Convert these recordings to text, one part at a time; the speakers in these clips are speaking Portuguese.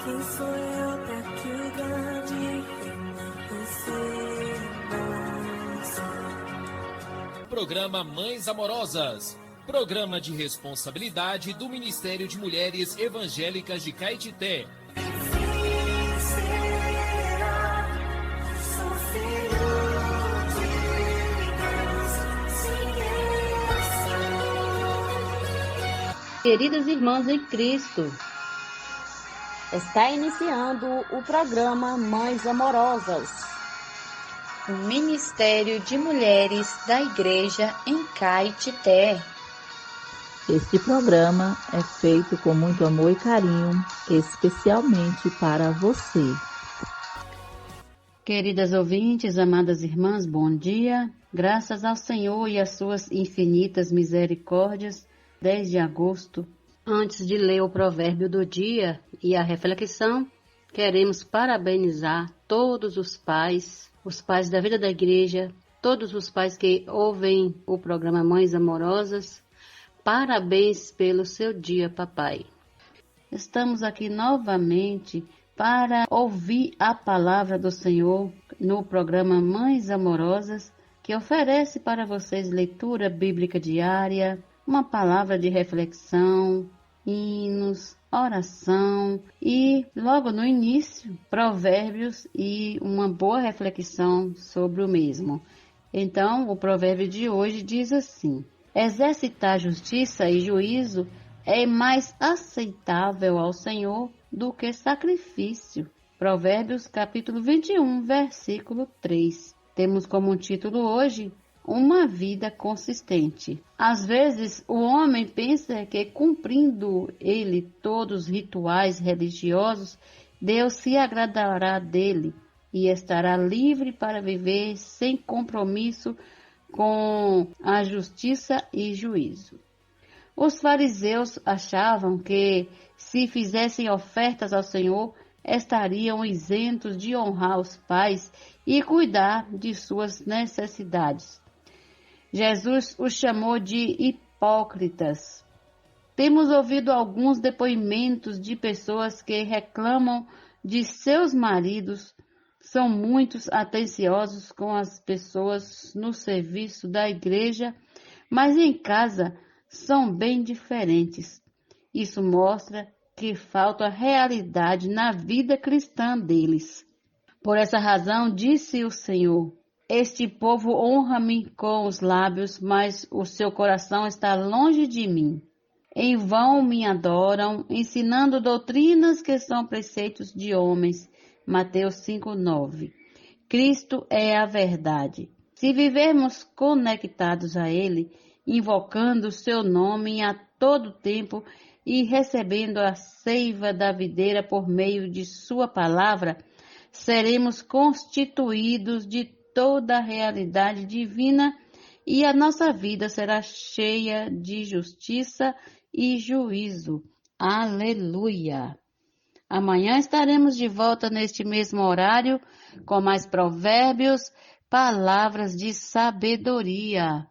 Quem sou eu pra que o grande você não. Programa Mães Amorosas. Programa de responsabilidade do Ministério de Mulheres Evangélicas de Caetité. Queridas irmãs em Cristo, está iniciando o programa Mães Amorosas, o Ministério de Mulheres da Igreja em Caetité. Este programa é feito com muito amor e carinho, especialmente para você. Queridas ouvintes, amadas irmãs, bom dia. Graças ao Senhor e às suas infinitas misericórdias, 10 de agosto, antes de ler o provérbio do dia e a reflexão, queremos parabenizar todos os pais da vida da igreja, todos os pais que ouvem o programa Mães Amorosas. Parabéns pelo seu dia, papai. Estamos aqui novamente para ouvir a palavra do Senhor no programa Mães Amorosas, que oferece para vocês leitura bíblica diária, uma palavra de reflexão, hinos, oração e, logo no início, provérbios e uma boa reflexão sobre o mesmo. Então, o provérbio de hoje diz assim: exercitar justiça e juízo é mais aceitável ao Senhor do que sacrifício. Provérbios capítulo 21, versículo 3. Temos como título hoje: uma vida consistente. Às vezes, o homem pensa que, cumprindo ele todos os rituais religiosos, Deus se agradará dele e estará livre para viver sem compromisso com a justiça e juízo. Os fariseus achavam que, se fizessem ofertas ao Senhor, estariam isentos de honrar os pais e cuidar de suas necessidades. Jesus os chamou de hipócritas. Temos ouvido alguns depoimentos de pessoas que reclamam de seus maridos, são muito atenciosos com as pessoas no serviço da igreja, mas em casa são bem diferentes. Isso mostra que falta realidade na vida cristã deles. Por essa razão, disse o Senhor: este povo honra-me com os lábios, mas o seu coração está longe de mim. Em vão me adoram, ensinando doutrinas que são preceitos de homens. Mateus 5:9. Cristo é a verdade. Se vivermos conectados a Ele, invocando o seu nome a todo tempo e recebendo a seiva da videira por meio de sua palavra, seremos constituídos de toda a realidade divina e a nossa vida será cheia de justiça e juízo. Aleluia! Amanhã estaremos de volta neste mesmo horário com mais provérbios, palavras de sabedoria.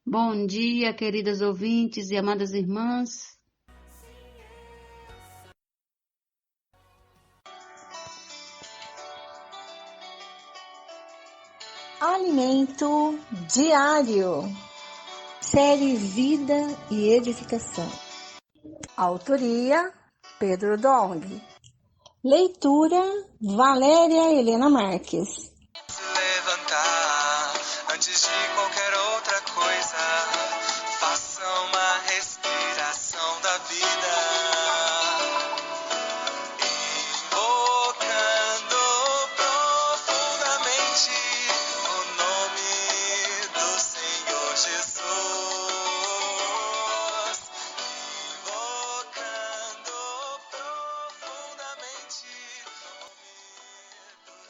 Bom dia, queridas ouvintes e amadas irmãs. Alimento diário. Série Vida e Edificação. Autoria: Pedro Dong. Leitura: Valéria Helena Marques. Levantar antes de qualquer outra coisa. Faça uma respiração da vida. Invocando profundamente o nome do Senhor Jesus.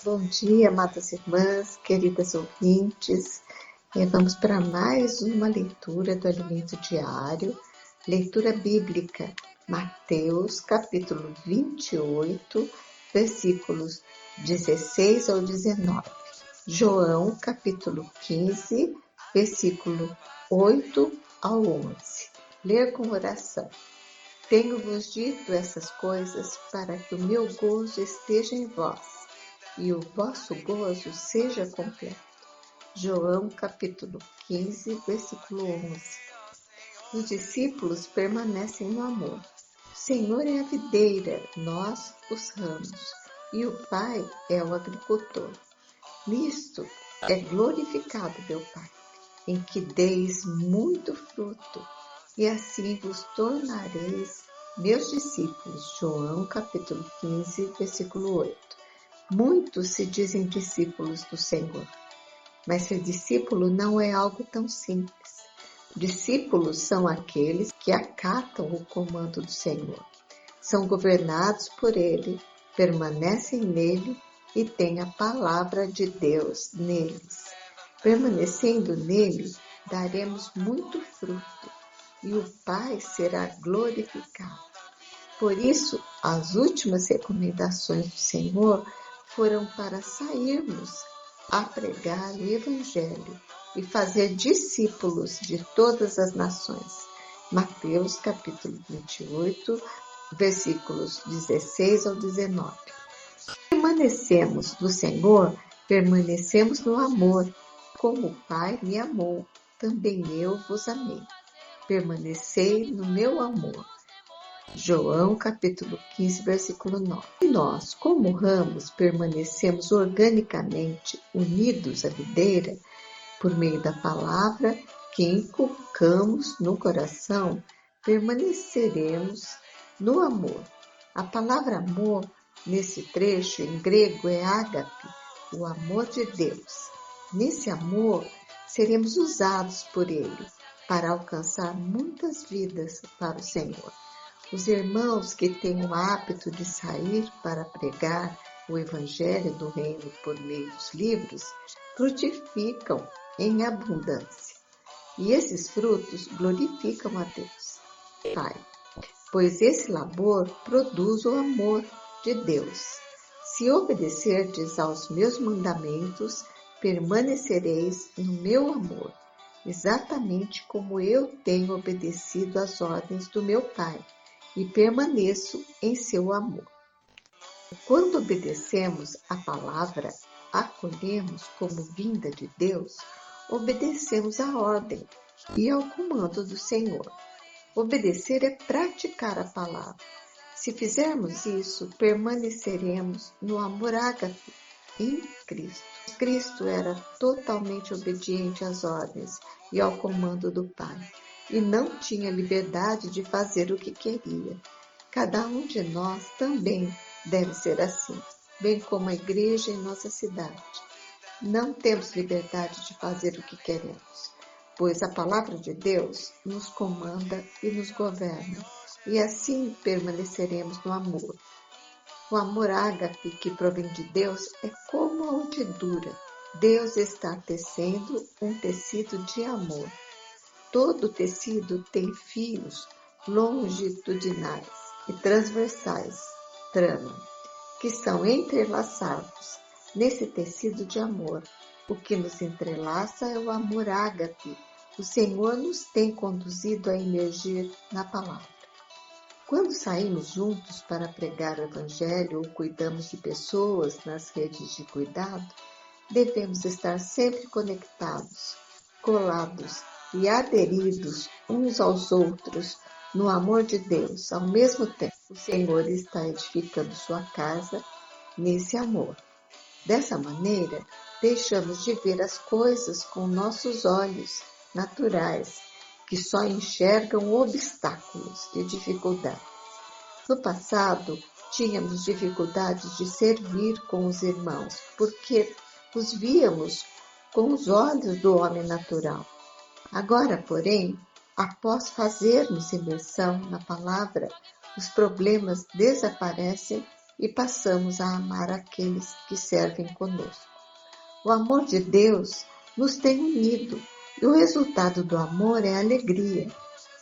Bom dia, amadas irmãs, queridas ouvintes. Vamos para mais uma leitura do Alimento Diário, leitura bíblica, Mateus, capítulo 28, versículos 16 ao 19. João, capítulo 15, versículo 8 ao 11. Ler com oração. Tenho-vos dito essas coisas para que o meu gozo esteja em vós e o vosso gozo seja completo. João capítulo 15, versículo 11. Os discípulos permanecem no amor. O Senhor é a videira, nós os ramos, e o Pai é o agricultor. Nisto é glorificado meu Pai, em que deis muito fruto, e assim vos tornareis meus discípulos. João capítulo 15, versículo 8. Muitos se dizem discípulos do Senhor, mas ser discípulo não é algo tão simples. Discípulos são aqueles que acatam o comando do Senhor, são governados por Ele, permanecem nele e têm a palavra de Deus neles. Permanecendo nele, daremos muito fruto e o Pai será glorificado. Por isso, as últimas recomendações do Senhor foram para sairmos a pregar o Evangelho e fazer discípulos de todas as nações. Mateus capítulo 28, versículos 16 ao 19. Permanecemos do Senhor, permanecemos no amor. Como o Pai me amou, também eu vos amei. Permanecei no meu amor. João capítulo 15, versículo 9. E nós, como ramos, permanecemos organicamente unidos à videira por meio da palavra que inculcamos no coração, permaneceremos no amor. A palavra amor, nesse trecho em grego, é ágape, o amor de Deus. Nesse amor, seremos usados por Ele para alcançar muitas vidas para o Senhor. Os irmãos que têm o hábito de sair para pregar o Evangelho do Reino por meio dos livros, frutificam em abundância. E esses frutos glorificam a Deus, Pai, pois esse labor produz o amor de Deus. Se obedecerdes aos meus mandamentos, permanecereis no meu amor, exatamente como eu tenho obedecido às ordens do meu Pai, e permaneço em seu amor. Quando obedecemos a palavra, acolhemos como vinda de Deus, obedecemos à ordem e ao comando do Senhor. Obedecer é praticar a palavra. Se fizermos isso, permaneceremos no amor ágape em Cristo. Cristo era totalmente obediente às ordens e ao comando do Pai, e não tinha liberdade de fazer o que queria. Cada um de nós também deve ser assim, bem como a igreja em nossa cidade. Não temos liberdade de fazer o que queremos, pois a palavra de Deus nos comanda e nos governa, e assim permaneceremos no amor. O amor ágape que provém de Deus é como a urdidura. Deus está tecendo um tecido de amor. Todo tecido tem fios longitudinais e transversais, trama, que são entrelaçados nesse tecido de amor. O que nos entrelaça é o amor ágape. O Senhor nos tem conduzido a emergir na palavra. Quando saímos juntos para pregar o Evangelho ou cuidamos de pessoas nas redes de cuidado, devemos estar sempre conectados, colados e aderidos uns aos outros no amor de Deus. Ao mesmo tempo, o Senhor está edificando sua casa nesse amor. Dessa maneira, deixamos de ver as coisas com nossos olhos naturais, que só enxergam obstáculos e dificuldades. No passado, tínhamos dificuldades de servir com os irmãos, porque os víamos com os olhos do homem natural. Agora, porém, após fazermos imersão na palavra, os problemas desaparecem e passamos a amar aqueles que servem conosco. O amor de Deus nos tem unido e o resultado do amor é alegria.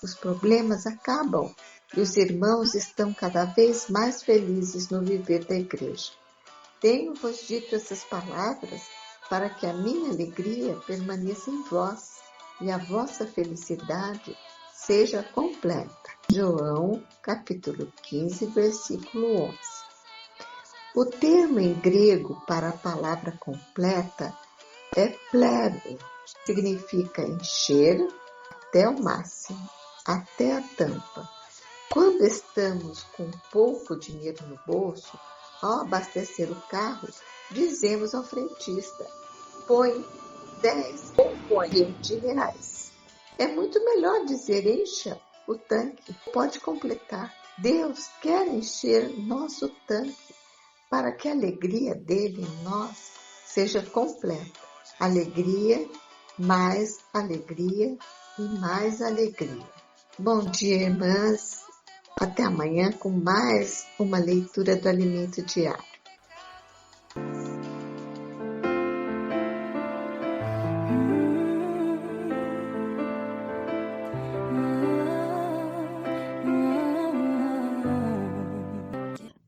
Os problemas acabam e os irmãos estão cada vez mais felizes no viver da igreja. Tenho-vos dito essas palavras para que a minha alegria permaneça em vós e a vossa felicidade seja completa. João, capítulo 15, versículo 11. O termo em grego para a palavra completa é plego, significa encher até o máximo, até a tampa. Quando estamos com pouco dinheiro no bolso, ao abastecer o carro, dizemos ao frentista: põe 10 ou põe 20 reais. É muito melhor dizer: encha o tanque, pode completar. Deus quer encher nosso tanque para que a alegria dele em nós seja completa. Alegria, mais alegria e mais alegria. Bom dia, irmãs. Até amanhã com mais uma leitura do Alimento Diário.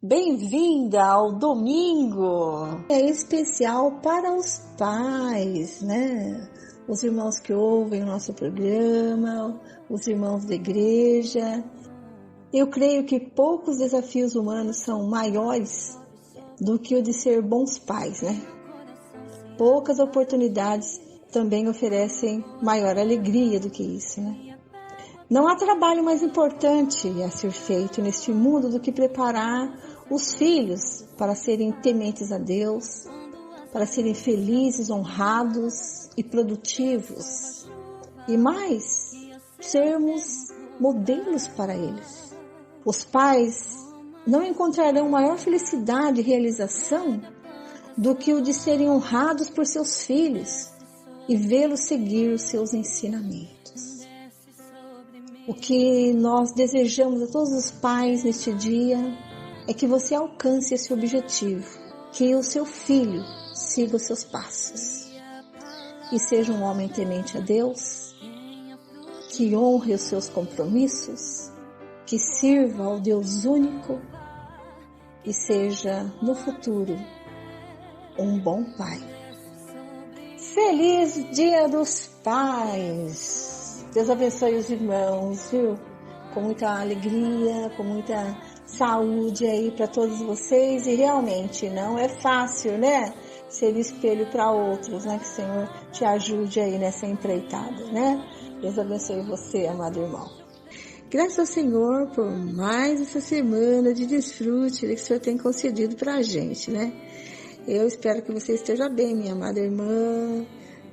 Bem-vinda ao domingo! É especial para os pais, né? Os irmãos que ouvem o nosso programa, os irmãos da igreja. Eu creio que poucos desafios humanos são maiores do que o de ser bons pais, né? Poucas oportunidades também oferecem maior alegria do que isso, né? Não há trabalho mais importante a ser feito neste mundo do que preparar os filhos para serem tementes a Deus, para serem felizes, honrados e produtivos. E mais, sermos modelos para eles. Os pais não encontrarão maior felicidade e realização do que o de serem honrados por seus filhos e vê-los seguir os seus ensinamentos. O que nós desejamos a todos os pais neste dia é que você alcance esse objetivo, que o seu filho siga os seus passos e seja um homem temente a Deus, que honre os seus compromissos, que sirva ao Deus único e seja, no futuro, um bom pai. Feliz Dia dos Pais! Deus abençoe os irmãos, viu? Com muita alegria, com muita saúde aí para todos vocês. E realmente não é fácil, né? Ser espelho para outros, né? Que o Senhor te ajude aí nessa empreitada, né? Deus abençoe você, amado irmão. Graças ao Senhor por mais essa semana de desfrute que o Senhor tem concedido para a gente, né? Eu espero que você esteja bem, minha amada irmã,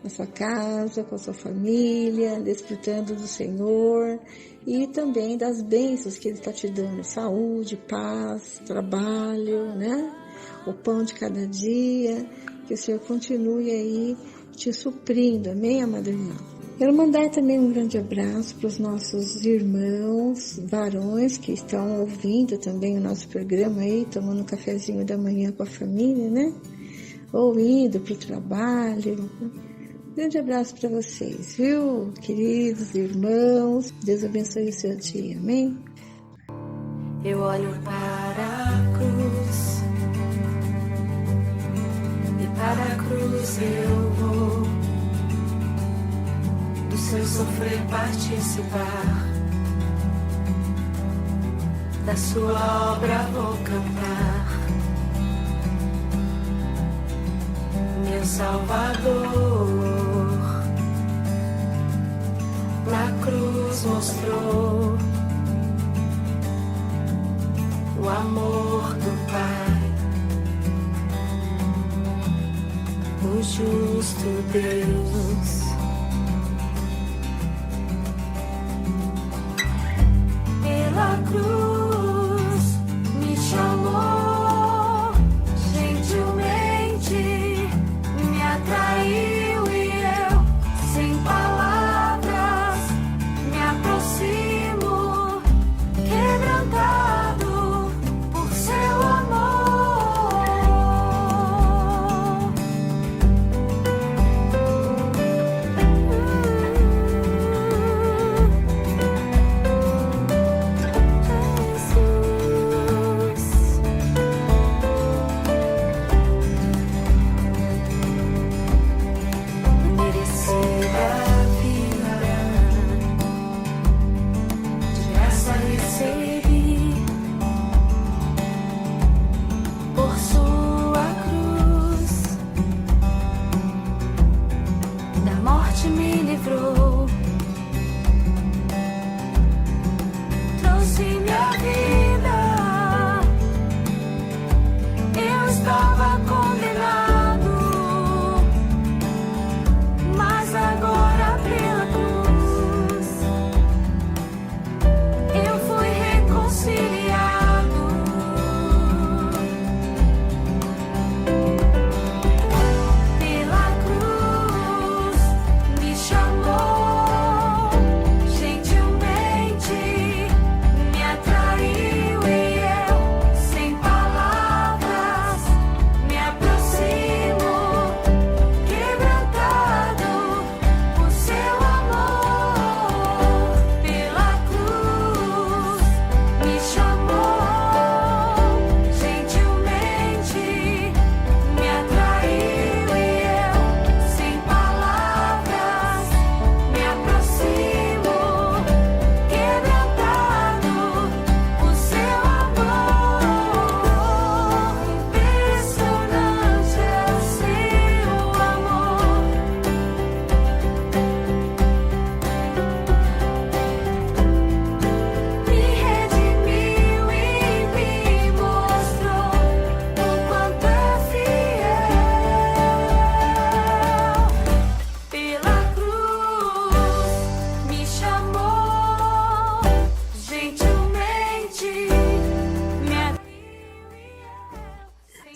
na sua casa, com a sua família, desfrutando do Senhor e também das bênçãos que Ele está te dando, saúde, paz, trabalho, né? O pão de cada dia, que o Senhor continue aí te suprindo, amém, amada irmã? Quero mandar também um grande abraço para os nossos irmãos varões que estão ouvindo também o nosso programa aí, tomando um cafezinho da manhã com a família, né? Ou indo para o trabalho. Grande abraço para vocês, viu? Queridos irmãos, Deus abençoe o seu dia, amém? Eu olho para a cruz e para a cruz eu vou. Do seu sofrer participar, da sua obra vou cantar. Meu Salvador, na cruz mostrou o amor do Pai, o justo Deus. Pela cruz me chamou, gentilmente me atraiu e eu, sem palavras, me aproximo, quebrantado por seu amor.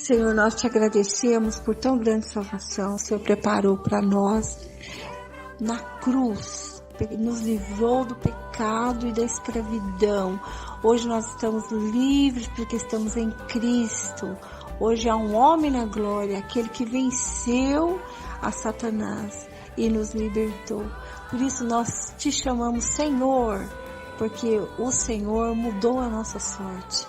Senhor, nós te agradecemos por tão grande salvação. O Senhor preparou para nós na cruz, nos livrou do pecado e da escravidão. Hoje nós estamos livres porque estamos em Cristo. Hoje há um homem na glória, aquele que venceu a Satanás e nos libertou. Por isso nós te chamamos Senhor, porque o Senhor mudou a nossa sorte.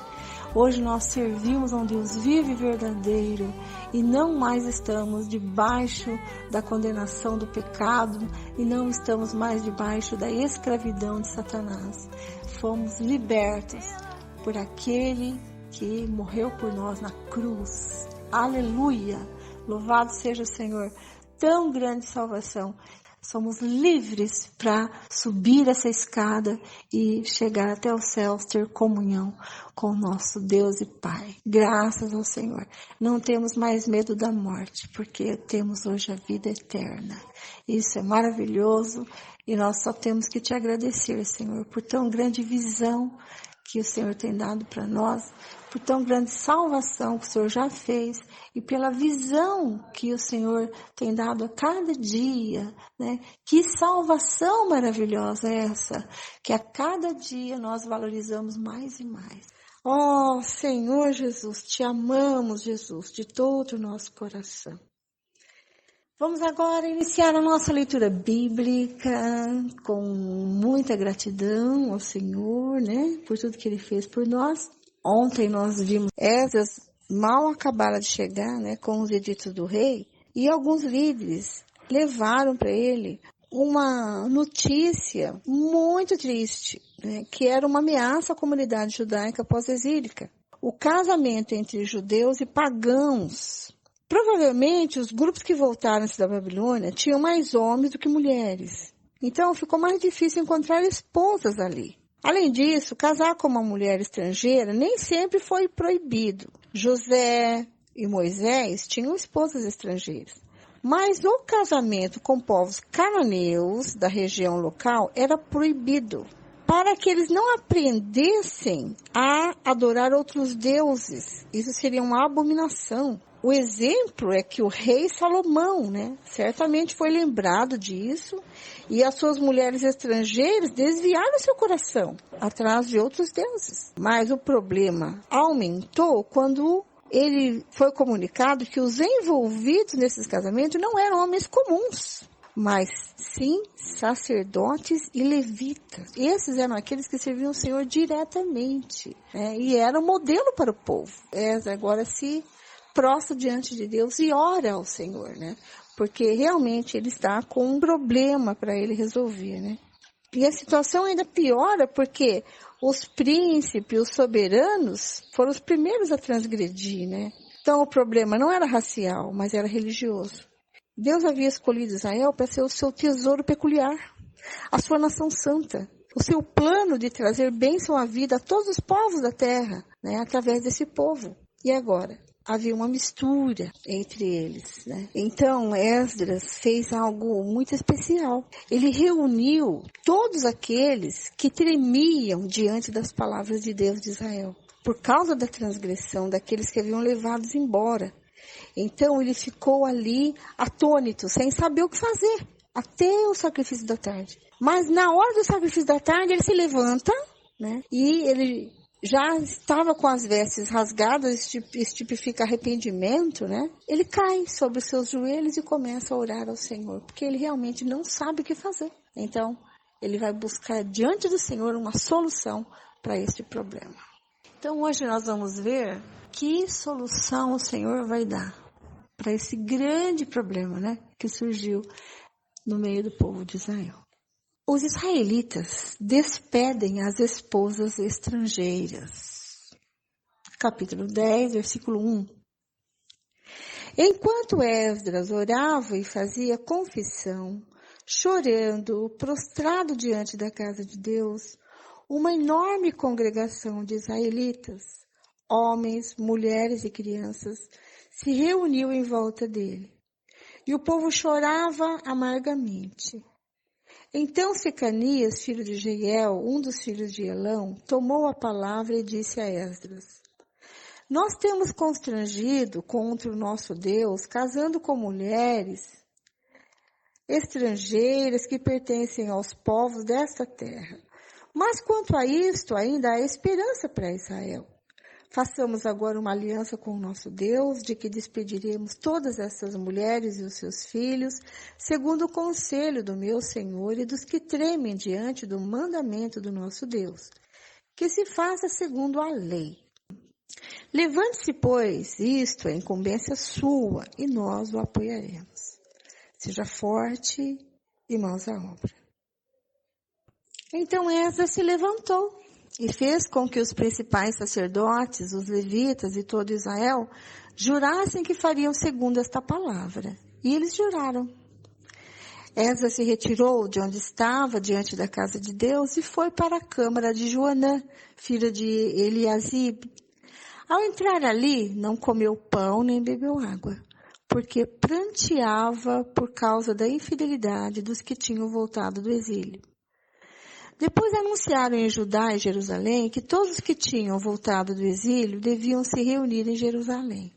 Hoje nós servimos a um Deus vivo e verdadeiro e não mais estamos debaixo da condenação do pecado e não estamos mais debaixo da escravidão de Satanás. Fomos libertos por aquele que morreu por nós na cruz. Aleluia! Louvado seja o Senhor. Tão grande salvação. Somos livres para subir essa escada e chegar até os céus, ter comunhão com o nosso Deus e Pai. Graças ao Senhor. Não temos mais medo da morte, porque temos hoje a vida eterna. Isso é maravilhoso e nós só temos que te agradecer, Senhor, por tão grande visão que o Senhor tem dado para nós, por tão grande salvação que o Senhor já fez e pela visão que o Senhor tem dado a cada dia, né? Que salvação maravilhosa é essa, que a cada dia nós valorizamos mais e mais. Oh, Senhor Jesus, te amamos, Jesus, de todo o nosso coração. Vamos agora iniciar a nossa leitura bíblica com muita gratidão ao Senhor, né, por tudo que Ele fez por nós. Ontem nós vimos Esdras mal acabara de chegar, né, com os editos do rei, e alguns líderes levaram para ele uma notícia muito triste, né, que era uma ameaça à comunidade judaica pós-exílica. O casamento entre judeus e pagãos. Provavelmente, os grupos que voltaram da Babilônia tinham mais homens do que mulheres. Então, ficou mais difícil encontrar esposas ali. Além disso, casar com uma mulher estrangeira nem sempre foi proibido. José e Moisés tinham esposas estrangeiras. Mas o casamento com povos cananeus da região local era proibido, para que eles não aprendessem a adorar outros deuses. Isso seria uma abominação. O exemplo é que o rei Salomão, né, certamente foi lembrado disso e as suas mulheres estrangeiras desviaram seu coração atrás de outros deuses. Mas o problema aumentou quando ele foi comunicado que os envolvidos nesses casamentos não eram homens comuns, mas sim sacerdotes e levitas. Esses eram aqueles que serviam o Senhor diretamente, né, e eram modelo para o povo. Agora se prostra diante de Deus e ora ao Senhor, né? Porque realmente ele está com um problema para ele resolver, né? E a situação ainda piora porque os príncipes, os soberanos, foram os primeiros a transgredir, né? Então o problema não era racial, mas era religioso. Deus havia escolhido Israel para ser o seu tesouro peculiar, a sua nação santa, o seu plano de trazer bênção à vida a todos os povos da terra, né? Através desse povo. E agora? Havia uma mistura entre eles, né? Então, Esdras fez algo muito especial. Ele reuniu todos aqueles que tremiam diante das palavras de Deus de Israel, por causa da transgressão daqueles que haviam levados embora. Então, ele ficou ali atônito, sem saber o que fazer, até o sacrifício da tarde. Mas, na hora do sacrifício da tarde, ele se levanta, né? E ele já estava com as vestes rasgadas, isso tipifica arrependimento, né? Ele cai sobre os seus joelhos e começa a orar ao Senhor, porque ele realmente não sabe o que fazer. Então, ele vai buscar diante do Senhor uma solução para este problema. Então, hoje nós vamos ver que solução o Senhor vai dar para esse grande problema, né, que surgiu no meio do povo de Israel. Os israelitas despedem as esposas estrangeiras. Capítulo 10, versículo 1. Enquanto Esdras orava e fazia confissão, chorando, prostrado diante da casa de Deus, uma enorme congregação de israelitas, homens, mulheres e crianças, se reuniu em volta dele. E o povo chorava amargamente. Então Secanias, filho de Jeiel, um dos filhos de Elão, tomou a palavra e disse a Esdras: Nós temos constrangido contra o nosso Deus, casando com mulheres estrangeiras que pertencem aos povos desta terra. Mas quanto a isto, ainda há esperança para Israel. Façamos agora uma aliança com o nosso Deus, de que despediremos todas essas mulheres e os seus filhos, segundo o conselho do meu Senhor e dos que tremem diante do mandamento do nosso Deus, que se faça segundo a lei. Levante-se, pois, isto é incumbência sua, e nós o apoiaremos. Seja forte e mãos à obra. Então Esdras se levantou e fez com que os principais sacerdotes, os levitas e todo Israel jurassem que fariam segundo esta palavra. E eles juraram. Esdras se retirou de onde estava, diante da casa de Deus, e foi para a câmara de Joanã, filho de Eliasibe. Ao entrar ali, não comeu pão nem bebeu água, porque pranteava por causa da infidelidade dos que tinham voltado do exílio. Depois anunciaram em Judá e Jerusalém que todos que tinham voltado do exílio deviam se reunir em Jerusalém.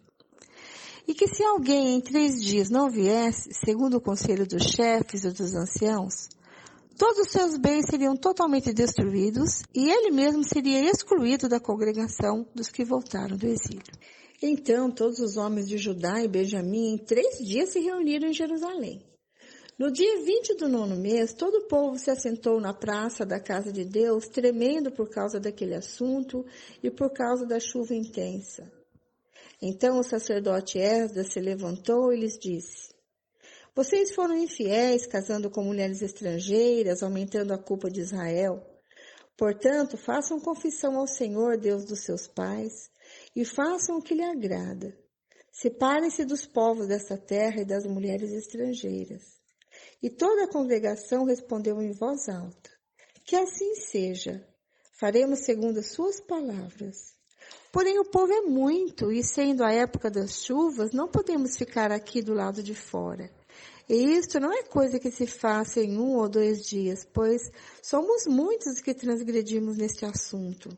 E que se alguém em 3 dias não viesse, segundo o conselho dos chefes e dos anciãos, todos os seus bens seriam totalmente destruídos e ele mesmo seria excluído da congregação dos que voltaram do exílio. Então todos os homens de Judá e Benjamim em 3 dias se reuniram em Jerusalém. No dia 20 do 9º mês, todo o povo se assentou na praça da casa de Deus, tremendo por causa daquele assunto e por causa da chuva intensa. Então o sacerdote Esdras se levantou e lhes disse: Vocês foram infiéis, casando com mulheres estrangeiras, aumentando a culpa de Israel. Portanto, façam confissão ao Senhor, Deus dos seus pais, e façam o que lhe agrada. Separem-se dos povos dessa terra e das mulheres estrangeiras. E toda a congregação respondeu em voz alta: Que assim seja, faremos segundo as suas palavras. Porém o povo é muito, e sendo a época das chuvas, não podemos ficar aqui do lado de fora. E isto não é coisa que se faça em 1 ou 2 dias, pois somos muitos que transgredimos neste assunto.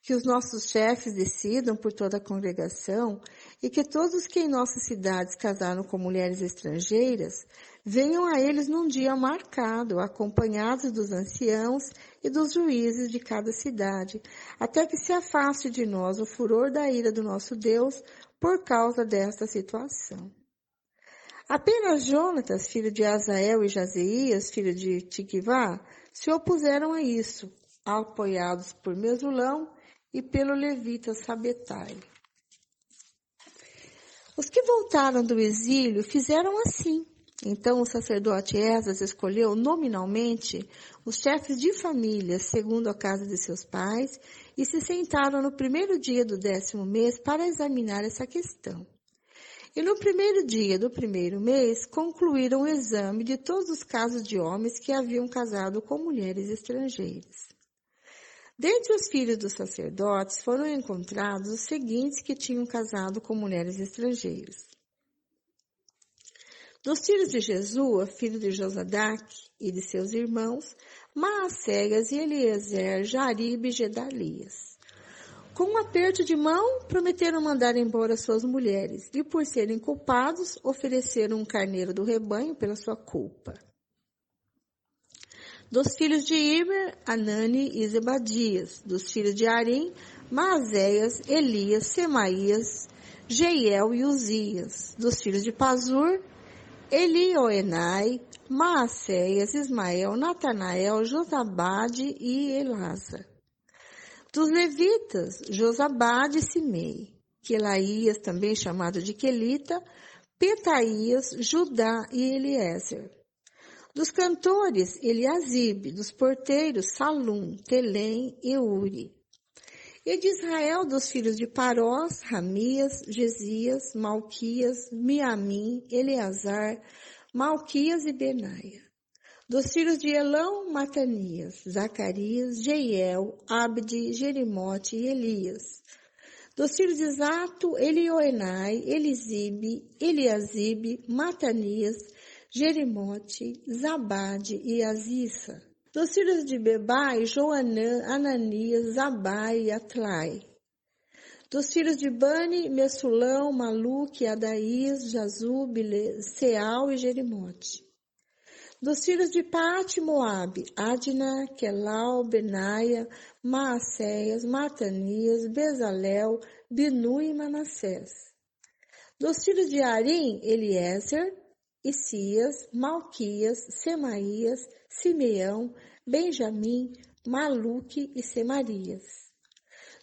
Que os nossos chefes decidam por toda a congregação e que todos os que em nossas cidades casaram com mulheres estrangeiras venham a eles num dia marcado, acompanhados dos anciãos e dos juízes de cada cidade, até que se afaste de nós o furor da ira do nosso Deus por causa desta situação. Apenas Jonatas, filho de Azael, e Jazeías, filho de Tiquivá, se opuseram a isso, apoiados por Mesulão e pelo levita Sabetai. Os que voltaram do exílio fizeram assim. Então o sacerdote Esdras escolheu nominalmente os chefes de família, segundo a casa de seus pais, e se sentaram no 1º dia do 10º mês para examinar essa questão. E no 1º dia do 1º mês, concluíram o exame de todos os casos de homens que haviam casado com mulheres estrangeiras. Dentre os filhos dos sacerdotes foram encontrados os seguintes que tinham casado com mulheres estrangeiras. Dos filhos de Jesua, filho de Josadaque e de seus irmãos, Maacéias e Eliezer, Jaribe e Gedalias. Com um aperto de mão, prometeram mandar embora suas mulheres, e por serem culpados, ofereceram um carneiro do rebanho pela sua culpa. Dos filhos de Imer, Anani e Zebadias. Dos filhos de Arim, Maazéias, Elias, Semaías, Jeiel e Uzias. Dos filhos de Pazur, Elioenai, Maacéias, Ismael, Natanael, Josabade e Elasa. Dos levitas, Josabade e Simei. Quelaías, também chamado de Quelita, Petaías, Judá e Eliezer. Dos cantores, Eliasibe. Dos porteiros, Salum, Telém e Uri. E de Israel, dos filhos de Parós, Ramias, Gesias, Malquias, Miamim, Eleazar, Malquias e Benaia. Dos filhos de Elão, Matanias, Zacarias, Jeiel, Abde, Jerimote e Elias. Dos filhos de Zato, Elioenai, Elisibe, Eliasibe, Matanias, Jerimote, Zabade e Azissa. Dos filhos de Bebai, Joanã, Ananias, Zabai e Atlai. Dos filhos de Bani, Messulão, Maluque, Adaís, Jazub, Seal e Jerimote. Dos filhos de Paate, Moabe, Adna, Quelau, Benaia, Maacéias, Matanias, Bezalel, Binu e Manassés. Dos filhos de Arim, Eliezer, Isias, Malquias, Semaías, Simeão, Benjamim, Maluque e Semarias.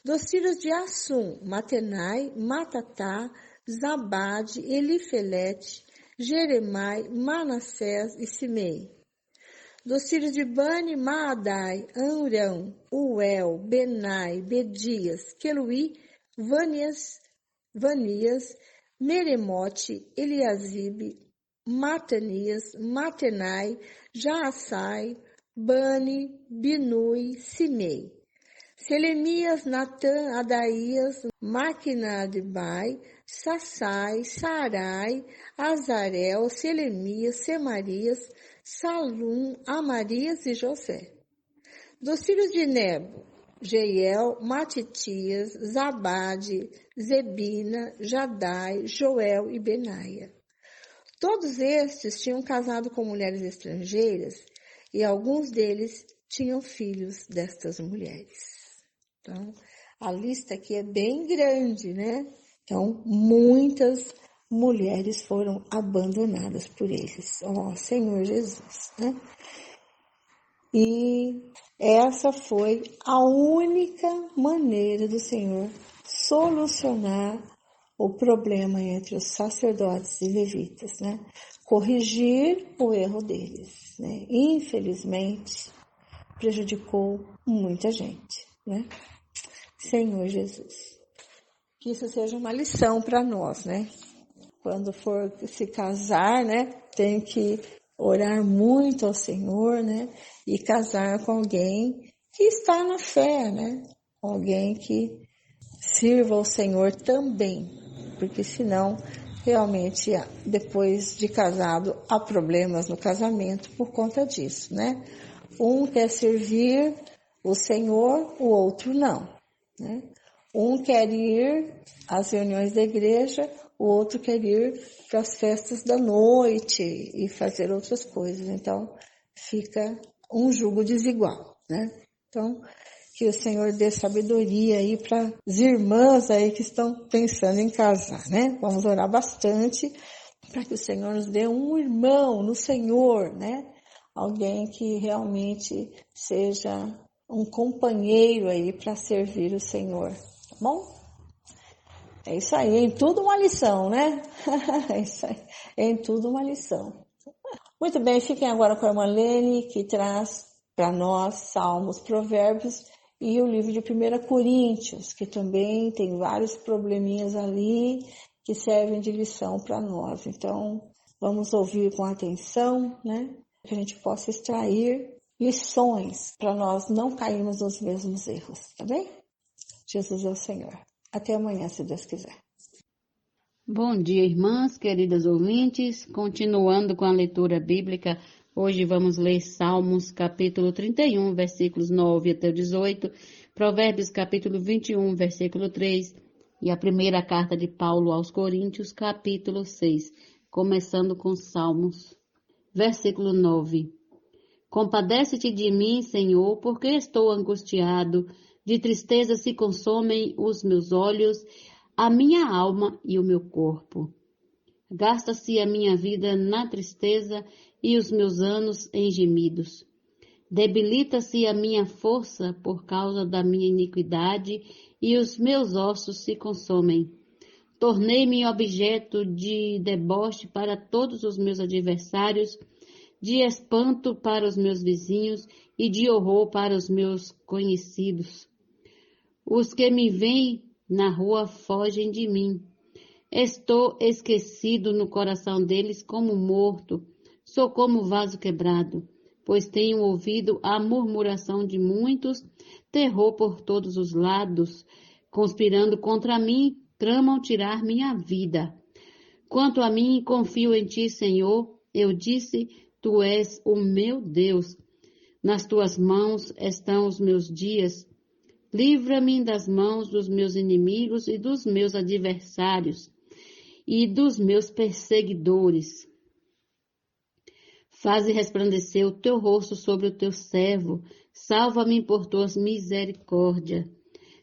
Dos filhos de Assum, Matenai, Matatá, Zabade, Elifelete, Jeremai, Manassés e Simei. Dos filhos de Bani, Maadai, Amrão, Uel, Benai, Bedias, Queluí, Vanias, Meremote, Eliasibe, Matanias, Matenai, Jaassai, Bani, Binui, Simei. Selemias, Natã, Adaías, Maquinadbai, Sassai, Sarai, Azarel, Selemias, Semarias, Salum, Amarias e José. Dos filhos de Nebo, Jeiel, Matitias, Zabade, Zebina, Jadai, Joel e Benaia. Todos estes tinham casado com mulheres estrangeiras e alguns deles tinham filhos destas mulheres. Então, a lista aqui é bem grande, né? Então, muitas mulheres foram abandonadas por eles. Ó, Senhor Jesus, né? E essa foi a única maneira do Senhor solucionar o problema entre os sacerdotes e levitas, né? Corrigir o erro deles, né? Infelizmente, prejudicou muita gente, né? Senhor Jesus. Que isso seja uma lição para nós, né? Quando for se casar, né? Tem que orar muito ao Senhor, né? E casar com alguém que está na fé, né? Alguém que sirva ao Senhor também. Porque senão, realmente, depois de casado, há problemas no casamento por conta disso, né? Um quer servir o Senhor, o outro não, né? Um quer ir às reuniões da igreja, o outro quer ir para as festas da noite e fazer outras coisas. Então, fica um jugo desigual, né? Então, que o Senhor dê sabedoria aí para as irmãs aí que estão pensando em casar, né? Vamos orar bastante para que o Senhor nos dê um irmão no Senhor, né? Alguém que realmente seja um companheiro aí para servir o Senhor, tá bom? É isso aí, em tudo uma lição, né? É isso aí, em tudo uma lição. Muito bem, fiquem agora com a irmã Lene, que traz para nós Salmos, Provérbios e o livro de 1 Coríntios, que também tem vários probleminhas ali que servem de lição para nós. Então, vamos ouvir com atenção, né? Que a gente possa extrair lições para nós não cairmos nos mesmos erros, tá bem? Jesus é o Senhor. Até amanhã, se Deus quiser. Bom dia, irmãs, queridas ouvintes. Continuando com a leitura bíblica, hoje vamos ler Salmos, capítulo 31, versículos 9 até o 18, Provérbios, capítulo 21, versículo 3, e a primeira carta de Paulo aos Coríntios, capítulo 6, começando com Salmos, versículo 9. Compadece-te de mim, Senhor, porque estou angustiado, de tristeza se consomem os meus olhos, a minha alma e o meu corpo. Gasta-se a minha vida na tristeza e os meus anos em gemidos. Debilita-se a minha força por causa da minha iniquidade e os meus ossos se consomem. Tornei-me objeto de deboche para todos os meus adversários, de espanto para os meus vizinhos e de horror para os meus conhecidos. Os que me veem na rua fogem de mim. Estou esquecido no coração deles como morto. Sou como vaso quebrado, pois tenho ouvido a murmuração de muitos, terror por todos os lados. Conspirando contra mim, tramam tirar minha vida. Quanto a mim, confio em ti, Senhor. Eu disse, tu és o meu Deus. Nas tuas mãos estão os meus dias. Livra-me das mãos dos meus inimigos e dos meus adversários e dos meus perseguidores. Faze resplandecer o teu rosto sobre o teu servo. Salva-me por tua misericórdia.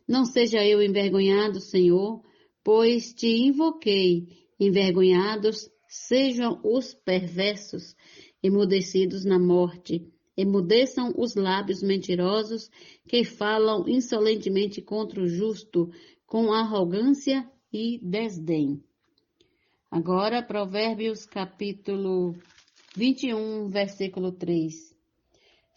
Não seja eu envergonhado, Senhor, pois te invoquei. Envergonhados sejam os perversos, emudecidos na morte. Emudeçam os lábios mentirosos que falam insolentemente contra o justo, com arrogância e desdém. Agora, Provérbios capítulo 21, versículo 3.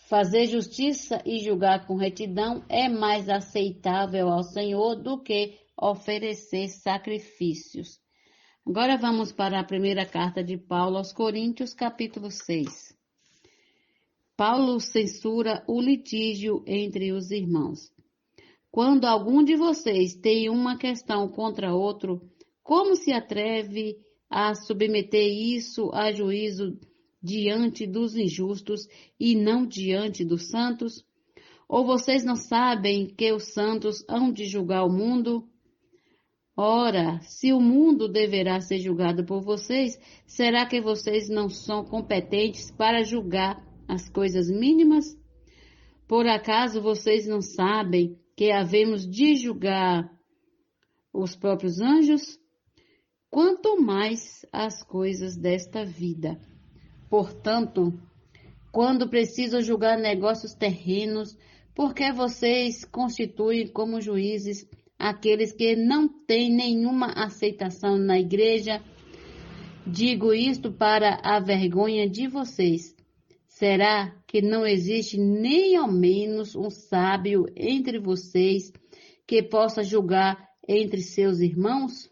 Fazer justiça e julgar com retidão é mais aceitável ao Senhor do que oferecer sacrifícios. Agora vamos para a primeira carta de Paulo aos Coríntios, capítulo 6. Paulo censura o litígio entre os irmãos. Quando algum de vocês tem uma questão contra outro, como se atreve a submeter isso a juízo diante dos injustos e não diante dos santos? Ou vocês não sabem que os santos hão de julgar o mundo? Ora, se o mundo deverá ser julgado por vocês, será que vocês não são competentes para julgar as coisas mínimas? Por acaso vocês não sabem que havemos de julgar os próprios anjos? Quanto mais as coisas desta vida. Portanto, quando precisam julgar negócios terrenos, por que vocês constituem como juízes aqueles que não têm nenhuma aceitação na igreja? Digo isto para a vergonha de vocês. Será que não existe nem ao menos um sábio entre vocês que possa julgar entre seus irmãos?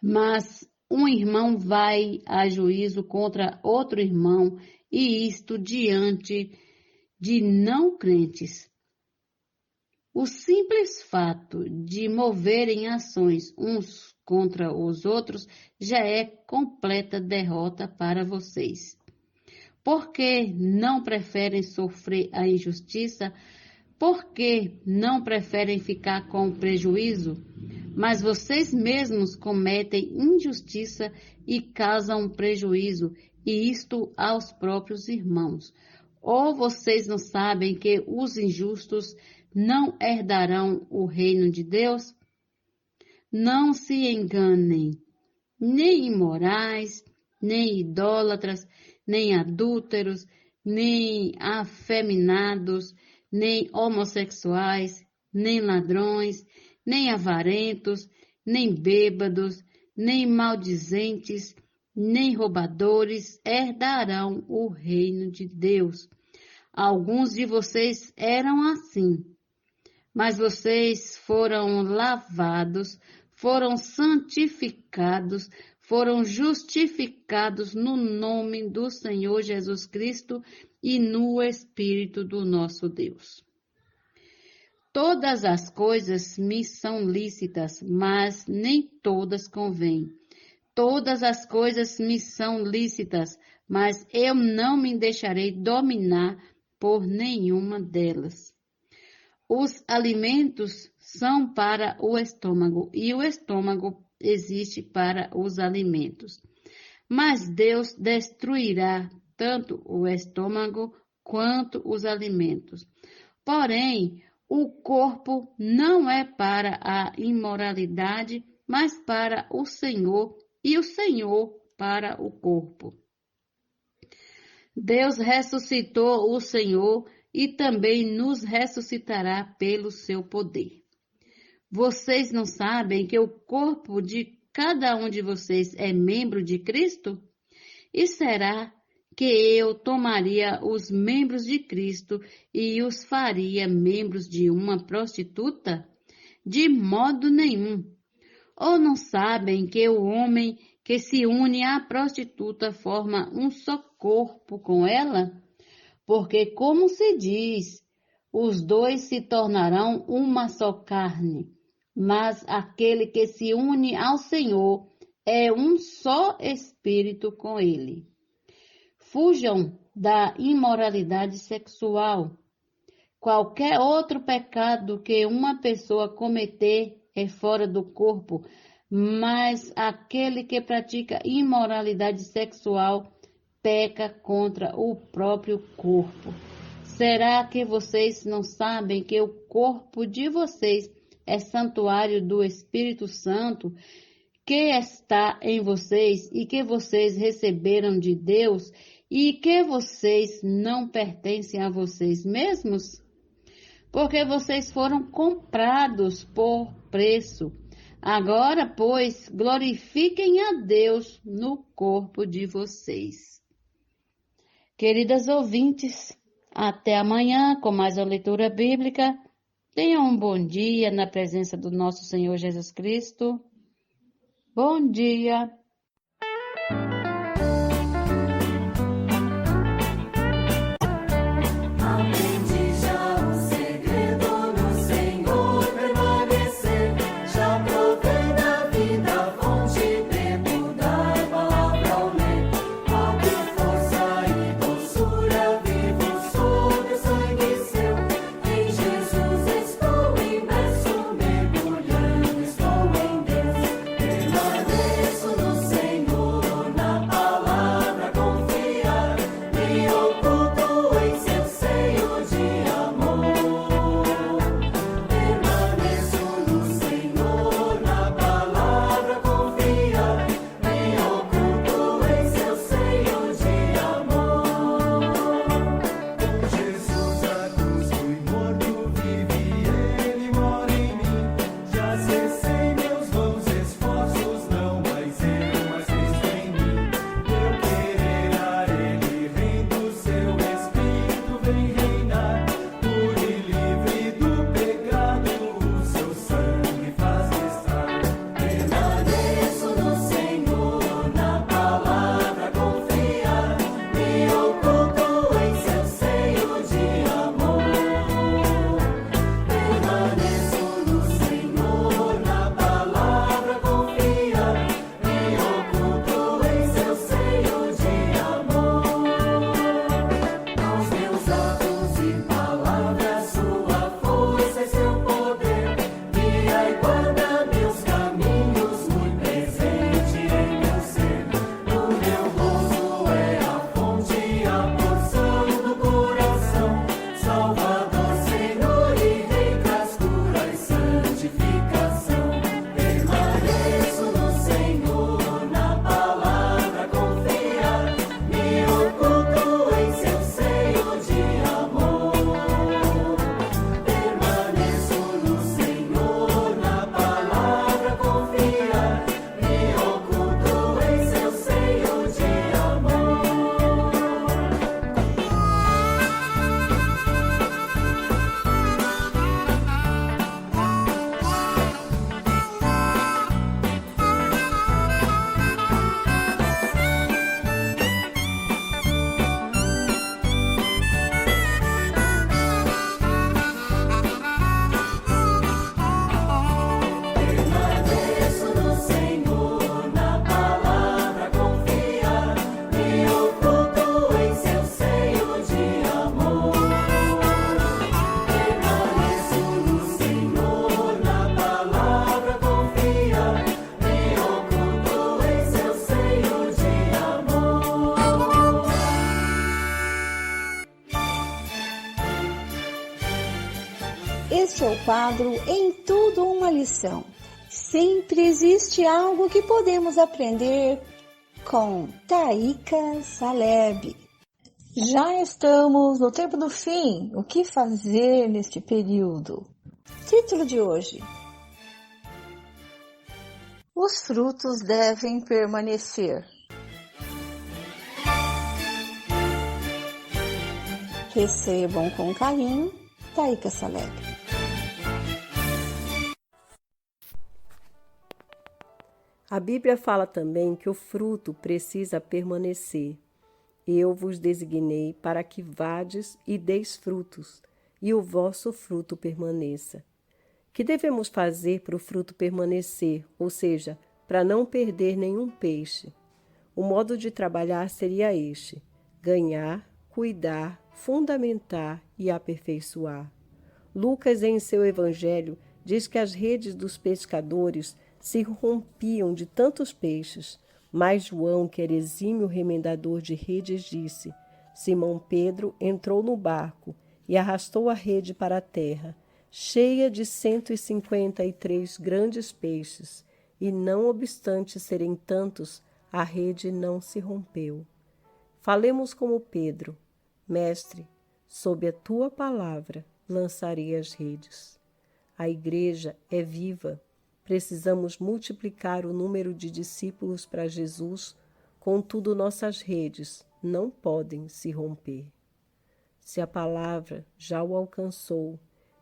Mas um irmão vai a juízo contra outro irmão, e isto diante de não crentes. O simples fato de moverem ações uns contra os outros já é completa derrota para vocês. Por que não preferem sofrer a injustiça? Por que não preferem ficar com prejuízo? Mas vocês mesmos cometem injustiça e causam prejuízo, e isto aos próprios irmãos. Ou vocês não sabem que os injustos não herdarão o reino de Deus? Não se enganem, nem imorais, nem idólatras, nem adúlteros, nem afeminados, nem homossexuais, nem ladrões, nem avarentos, nem bêbados, nem maldizentes, nem roubadores herdarão o reino de Deus. Alguns de vocês eram assim, mas vocês foram lavados, foram santificados, foram justificados no nome do Senhor Jesus Cristo e no Espírito do nosso Deus. Todas as coisas me são lícitas, mas nem todas convêm. Todas as coisas me são lícitas, mas eu não me deixarei dominar por nenhuma delas. Os alimentos são para o estômago, e o estômago existe para os alimentos. Mas Deus destruirá tanto o estômago quanto os alimentos. Porém, o corpo não é para a imoralidade, mas para o Senhor, e o Senhor para o corpo. Deus ressuscitou o Senhor e também nos ressuscitará pelo seu poder. Vocês não sabem que o corpo de cada um de vocês é membro de Cristo? E será que eu tomaria os membros de Cristo e os faria membros de uma prostituta? De modo nenhum. Ou não sabem que o homem que se une à prostituta forma um só corpo com ela? Porque, como se diz, os dois se tornarão uma só carne. Mas aquele que se une ao Senhor é um só espírito com ele. Fujam da imoralidade sexual. Qualquer outro pecado que uma pessoa cometer é fora do corpo, mas aquele que pratica imoralidade sexual peca contra o próprio corpo. Será que vocês não sabem que o corpo de vocês é santuário do Espírito Santo, que está em vocês e que vocês receberam de Deus e que vocês não pertencem a vocês mesmos? Porque vocês foram comprados por preço. Agora, pois, glorifiquem a Deus no corpo de vocês. Queridas ouvintes, até amanhã com mais uma leitura bíblica. Tenham um bom dia na presença do nosso Senhor Jesus Cristo. Bom dia. Aprendi já o segredo no Senhor permanecer. Já provei da vida a fonte, bebo da palavra ao ler. Qualquer força e doçura vivo sob o sangue seu. Em Jesus estou imerso, mergulhando, estou em Deus. Permaneço no Senhor, na palavra confiar. Me oculto em seu seio de amor. Permaneço no Senhor, na palavra confiar. Me oculto em seu seio de amor. Com Jesus a cruz fui morto, vive, Ele mora em mim. Já cessei meus vãos esforços, não mais eu, mas Cristo em mim. Meu querer a Ele rendo, seu Espírito vem reinar. Puro e livre do pecado, o seu sangue faz restar. Permaneço no Senhor, na palavra confiar. Me oculto em seu seio de amor. Permaneço no Senhor, na palavra confiar. Me oculto em seu seio de amor. Aos meus atos e palavras, sua força e seu poder. Guia e guarda meus caminhos, muito presente em meu ser. O meu gozo é a fonte, a porção do coração. Salvador, Senhor e Rei, traz cura e santificação. Permaneço no Senhor, na palavra confiar. Me oculto em seu seio de amor. Permaneço no Senhor, na palavra confiar. Me oculto em seu seio de amor. Permaneço no Senhor, na palavra confiar. Me oculto em seu seio de amor. Permaneço no Senhor, na palavra confiar. Me oculto em seu seio de amor. Este é o quadro Em Tudo uma Lição. Sempre existe algo que podemos aprender com Taíka Saleb. Já estamos no tempo do fim. O que fazer neste período? Título de hoje: Os frutos devem permanecer. Recebam com carinho, Taíka Saleb. A Bíblia fala também que o fruto precisa permanecer. Eu vos designei para que vades e deis frutos, e o vosso fruto permaneça. Que devemos fazer para o fruto permanecer, ou seja, para não perder nenhum peixe? O modo de trabalhar seria este: ganhar, cuidar, fundamentar e aperfeiçoar. Lucas, em seu evangelho, diz que as redes dos pescadores se rompiam de tantos peixes, mas João, que era exímio remendador de redes, disse: Simão Pedro entrou no barco e arrastou a rede para a terra, cheia de 153 grandes peixes, e não obstante serem tantos, a rede não se rompeu. Falemos como Pedro: Mestre, sob a tua palavra lançarei as redes. A igreja é viva. Precisamos multiplicar o número de discípulos para Jesus, contudo nossas redes não podem se romper. Se a palavra já o alcançou,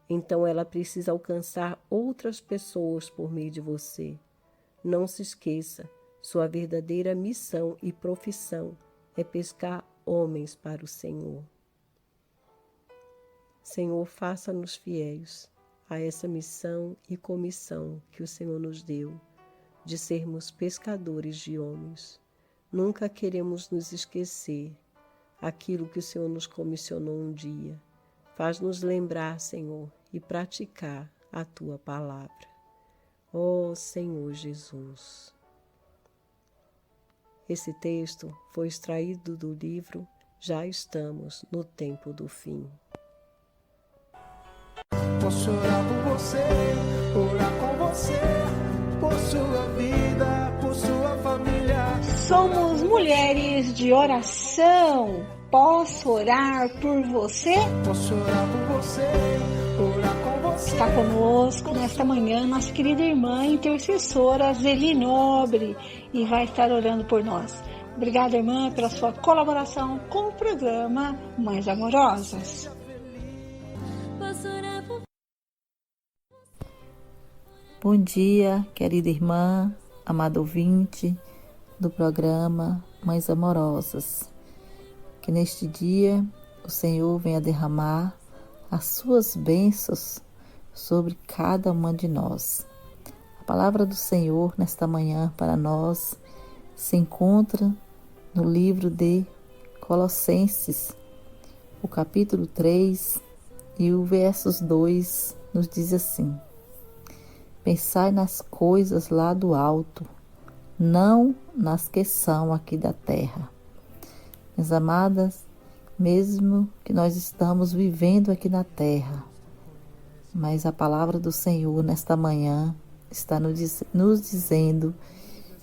então ela precisa alcançar outras pessoas por meio de você. Não se esqueça, sua verdadeira missão e profissão é pescar homens para o Senhor. Senhor, faça-nos fiéis a essa missão e comissão que o Senhor nos deu, de sermos pescadores de homens. Nunca queremos nos esquecer aquilo que o Senhor nos comissionou um dia. Faz-nos lembrar, Senhor, e praticar a Tua palavra. Ó Senhor Jesus. Esse texto foi extraído do livro Já Estamos no Tempo do Fim. Posso orar por você, orar com você, por sua vida, por sua família. Somos mulheres de oração. Posso orar por você? Posso orar por você, orar com você. Está conosco nesta manhã nossa querida irmã intercessora Zeli Nobre e vai estar orando por nós. Obrigada, irmã, pela sua colaboração com o programa Mães Amorosas. Bom dia, querida irmã, amado ouvinte do programa Mães Amorosas. Que neste dia o Senhor venha derramar as suas bênçãos sobre cada uma de nós. A palavra do Senhor nesta manhã para nós se encontra no livro de Colossenses, o capítulo 3 e o versos 2 nos diz assim: Pensai nas coisas lá do alto, não nas que são aqui da terra. Minhas amadas, mesmo que nós estamos vivendo aqui na terra, mas a palavra do Senhor nesta manhã está nos dizendo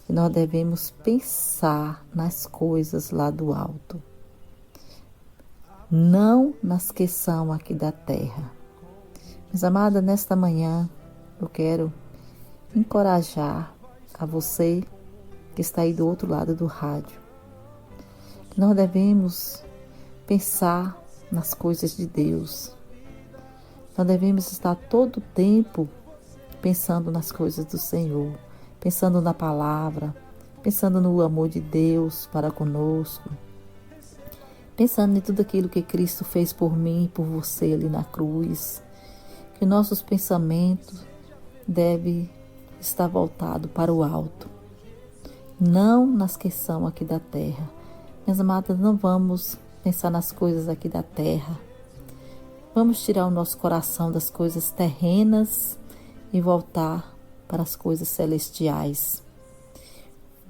que nós devemos pensar nas coisas lá do alto, não nas que são aqui da terra. Minhas amadas, nesta manhã eu quero encorajar a você que está aí do outro lado do rádio. Que nós devemos pensar nas coisas de Deus. Nós devemos estar todo o tempo pensando nas coisas do Senhor, pensando na palavra, pensando no amor de Deus para conosco, pensando em tudo aquilo que Cristo fez por mim e por você ali na cruz. Que nossos pensamentos deve estar voltado para o alto, não nas que são aqui da terra. Minhas amadas, não vamos pensar nas coisas aqui da terra. Vamos tirar o nosso coração das coisas terrenas e voltar para as coisas celestiais.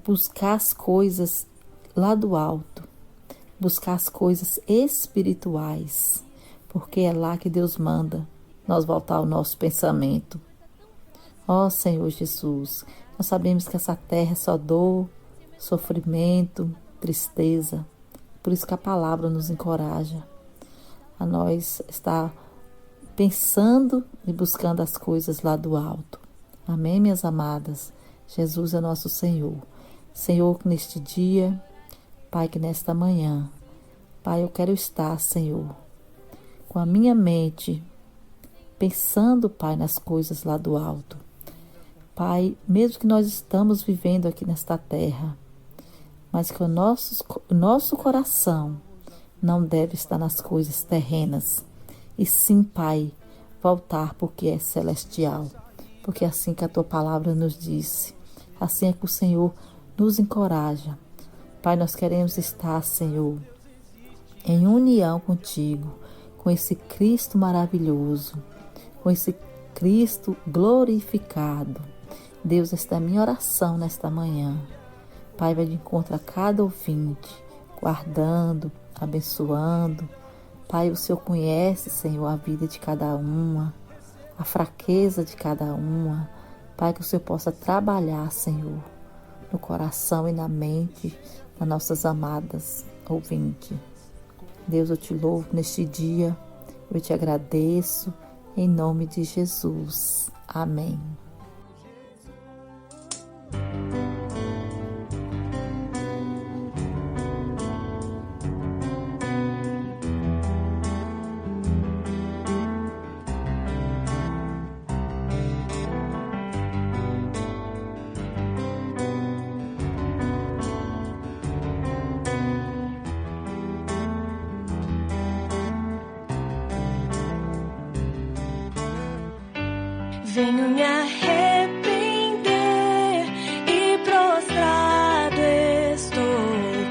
Buscar as coisas lá do alto, buscar as coisas espirituais, porque é lá que Deus manda nós voltar o nosso pensamento. Ó Senhor Jesus, nós sabemos que essa terra é só dor, sofrimento, tristeza. Por isso que a palavra nos encoraja a nós estar pensando e buscando as coisas lá do alto. Amém, minhas amadas? Jesus é nosso Senhor. Senhor, que neste dia, Pai, que nesta manhã, Pai, eu quero estar, Senhor, com a minha mente pensando, Pai, nas coisas lá do alto. Pai, mesmo que nós estamos vivendo aqui nesta terra, mas que o nosso coração não deve estar nas coisas terrenas, e sim, Pai, voltar porque é celestial, porque é assim que a Tua palavra nos disse, assim é que o Senhor nos encoraja. Pai, nós queremos estar, Senhor, em união contigo, com esse Cristo maravilhoso, com esse Cristo glorificado. Deus, esta é a minha oração nesta manhã. Pai, vai de encontro a cada ouvinte, guardando, abençoando. Pai, o Senhor conhece, Senhor, a vida de cada uma, a fraqueza de cada uma. Pai, que o Senhor possa trabalhar, Senhor, no coração e na mente das nossas amadas ouvintes. Deus, eu te louvo neste dia, eu te agradeço, em nome de Jesus. Amém. Venho me arrepender e prostrado estou.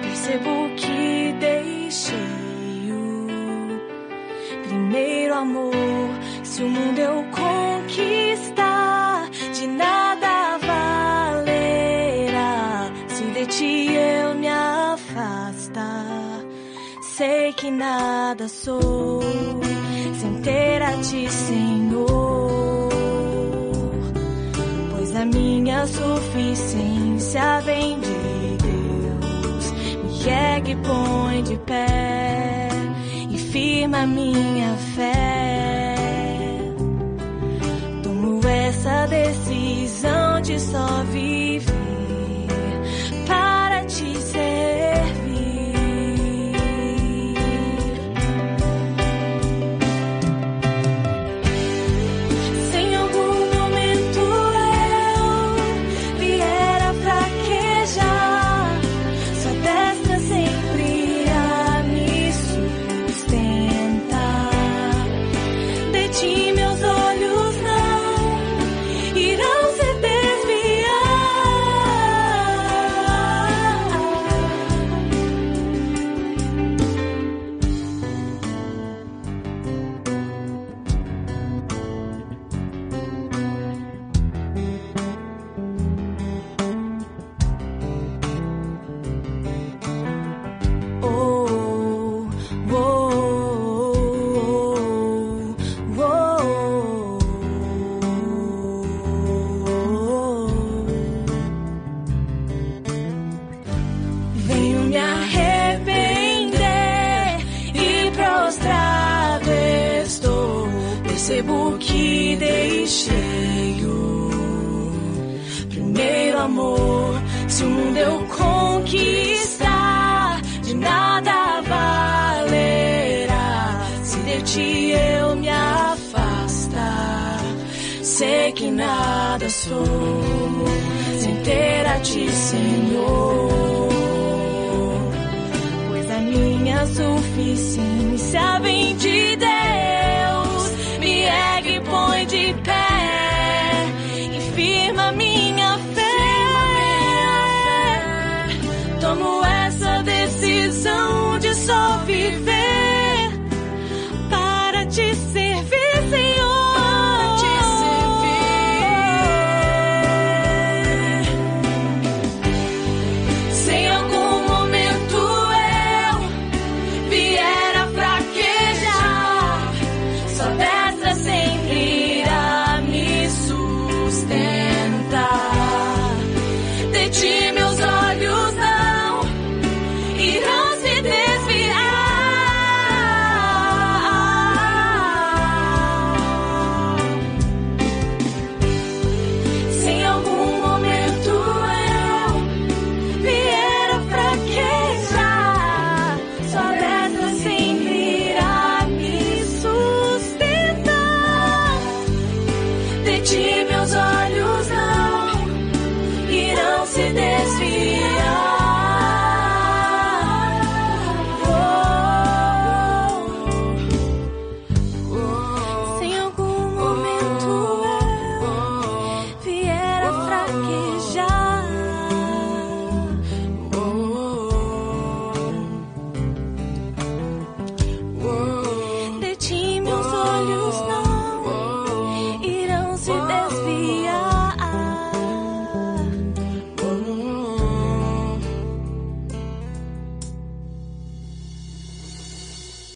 Percebo que deixei o primeiro amor. Se o mundo eu conquistar, de nada valerá. Se de ti eu me afastar, sei que nada sou sem ter a ti, Senhor. A minha suficiência vem de Deus, me ergue, põe de pé e firma minha fé. Tomo essa decisão de só viver para te servir. Percebo que deixei o primeiro amor. Se o mundo eu conquistar, de nada valerá. Se de ti eu me afastar, sei que nada sou sem ter a ti, Senhor. Pois a minha suficiência vem de Deus. Me ergue e põe de pé e firma minha fé. Tomo essa decisão de só viver para te servir, Senhor. Para te servir. Se em algum momento eu vier a fraquejar, só dessa sempre irá me sustentar. De ti, meu